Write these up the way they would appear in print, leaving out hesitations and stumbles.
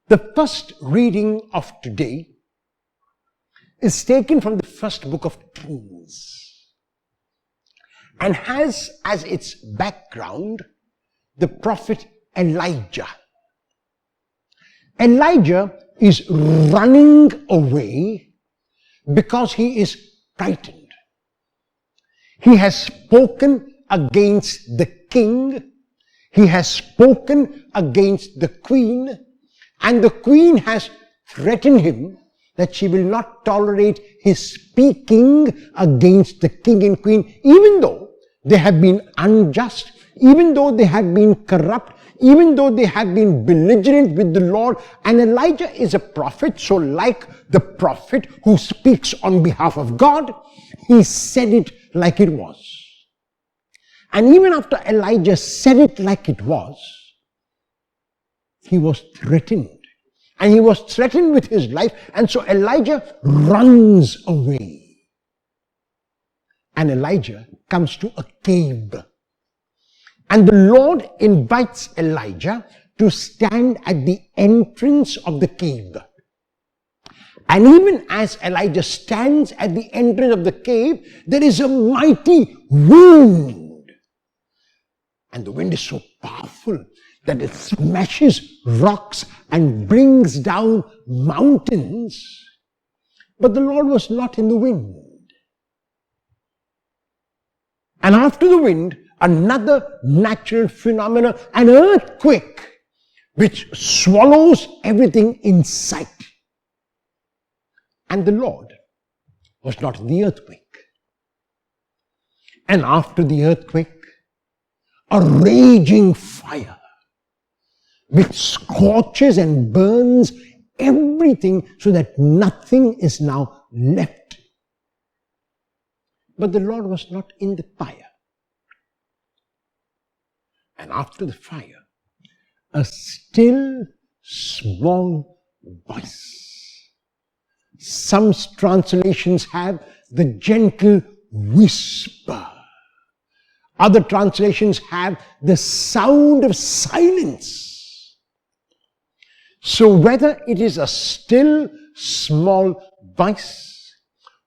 The first reading of today is taken from the first book of Kings and has as its background the prophet Elijah. Elijah is running away because he is frightened. He has spoken against the king, he has spoken against the queen, and the queen has threatened him that she will not tolerate his speaking against the king and queen, even though they have been unjust, even though they have been corrupt, even though they have been belligerent with the Lord. And Elijah is a prophet, so like the prophet who speaks on behalf of God, he said it like it was. And even after Elijah said it like it was, he was threatened. And he was threatened with his life. And so Elijah runs away. And Elijah comes to a cave. And the Lord invites Elijah to stand at the entrance of the cave. And even as Elijah stands at the entrance of the cave, there is a mighty wind. And the wind is so powerful that it smashes rocks and brings down mountains. But the Lord was not in the wind. And after the wind, another natural phenomenon, an earthquake, which swallows everything in sight. And the Lord was not in the earthquake. And after the earthquake, a raging fire, which scorches and burns everything so that nothing is now left. But the Lord was not in the fire. And after the fire, a still small voice. Some translations have the gentle whisper. Other translations have the sound of silence. So whether it is a still small voice,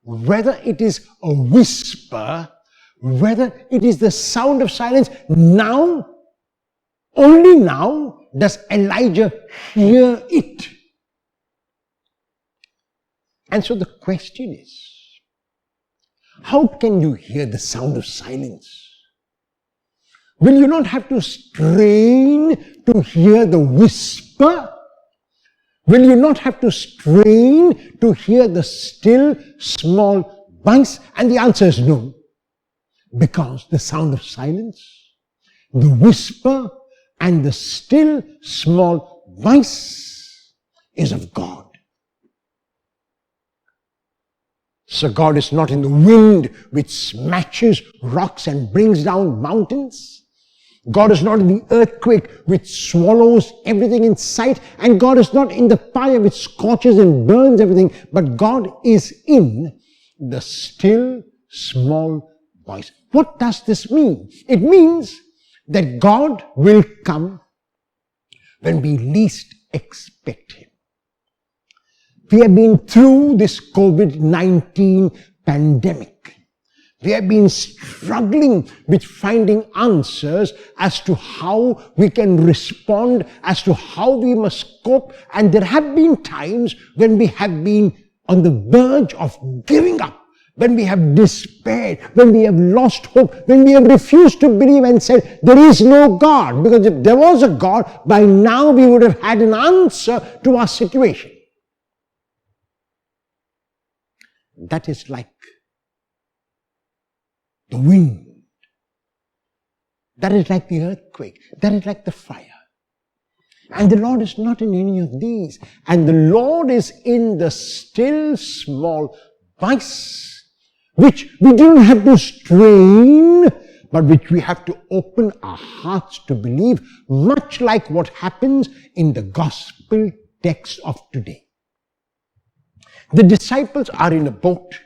whether it is a whisper, whether it is the sound of silence, now, only now does Elijah hear it. And so the question is, how can you hear the sound of silence? Will you not have to strain to hear the whisper? Will you not have to strain to hear the still small voice? And the answer is no. Because the sound of silence, the whisper, and the still small voice is of God. So God is not in the wind which smashes rocks and brings down mountains. God is not in the earthquake which swallows everything in sight. And God is not in the fire which scorches and burns everything. But God is in the still small voice. What does this mean? It means that God will come when we least expect Him. We have been through this COVID-19 pandemic. We have been struggling with finding answers as to how we can respond, as to how we must cope. And there have been times when we have been on the verge of giving up, when we have despaired, when we have lost hope, when we have refused to believe and said, there is no God. Because if there was a God, by now we would have had an answer to our situation. That is like the wind. That is like the earthquake. That is like the fire. And the Lord is not in any of these. And the Lord is in the still small voice, which we don't have to strain, but which we have to open our hearts to believe, much like what happens in the gospel text of today. The disciples are in a boat,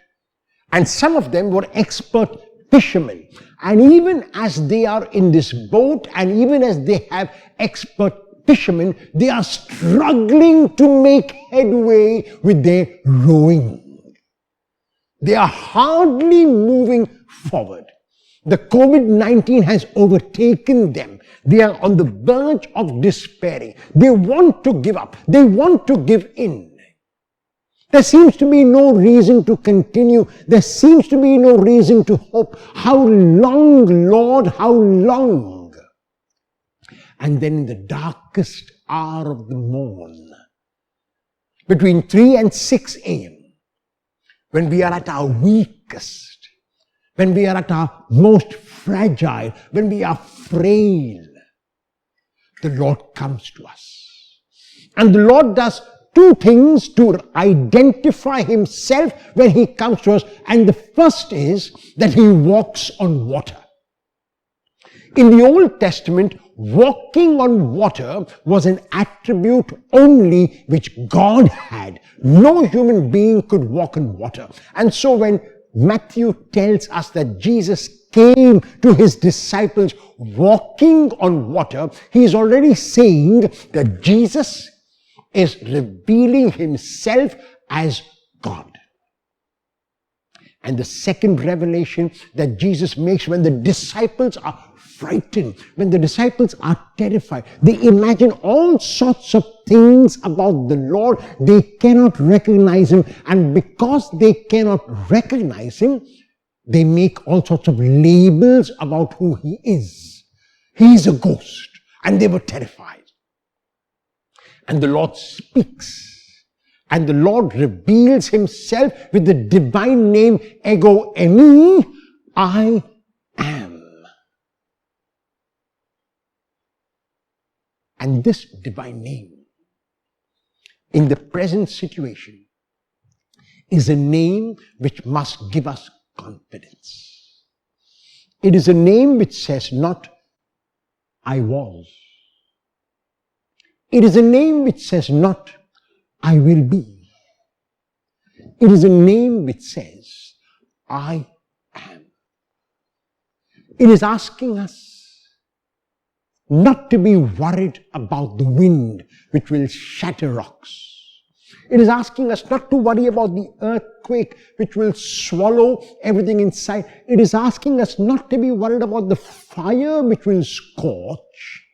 and some of them were expert fishermen. And even as they are in this boat, and even as they have expert fishermen, they are struggling to make headway with their rowing. They are hardly moving forward. The COVID-19 has overtaken them. They are on the verge of despairing. They want to give up. They want to give in. There seems to be no reason to continue. There seems to be no reason to hope. How long, Lord? How long? And then in the darkest hour of the morn, between 3 and 6 a.m., when we are at our weakest, when we are at our most fragile, when we are frail, the Lord comes to us. And the Lord does two things to identify himself when he comes to us. And the first is that he walks on water. In the Old Testament, walking on water was an attribute only which God had. No human being could walk on water. And so when Matthew tells us that Jesus came to his disciples walking on water, he is already saying that Jesus is revealing himself as God. And the second revelation that Jesus makes when the disciples are frightened, when the disciples are terrified, they imagine all sorts of things about the Lord. They cannot recognize him, and because they cannot recognize him, they make all sorts of labels about who he is. He is a ghost, and they were terrified. And the Lord speaks, and the Lord reveals himself with the divine name Ego Eimi, I am. And this divine name, in the present situation, is a name which must give us confidence. It is a name which says not, I was. It is a name which says not, I will be. It is a name which says, I am. It is asking us not to be worried about the wind which will shatter rocks. It is asking us not to worry about the earthquake which will swallow everything inside. It is asking us not to be worried about the fire which will scorch.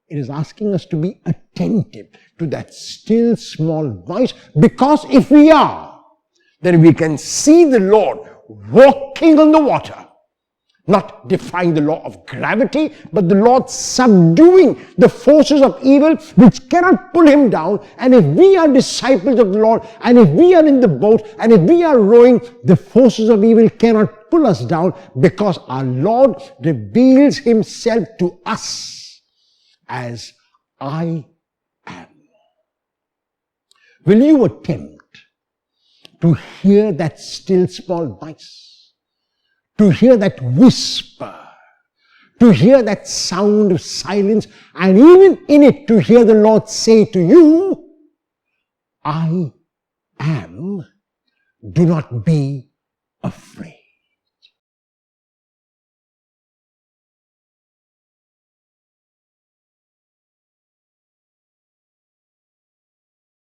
It is asking us to be attentive to that still small voice, because if we are, then we can see the Lord walking on the water, not defying the law of gravity, but the Lord subduing the forces of evil which cannot pull him down. And if we are disciples of the Lord, and if we are in the boat, and if we are rowing, the forces of evil cannot pull us down, because our Lord reveals himself to us as I am. Will you attempt to hear that still small voice, to hear that whisper, to hear that sound of silence, and even in it to hear the Lord say to you, I am, do not be afraid.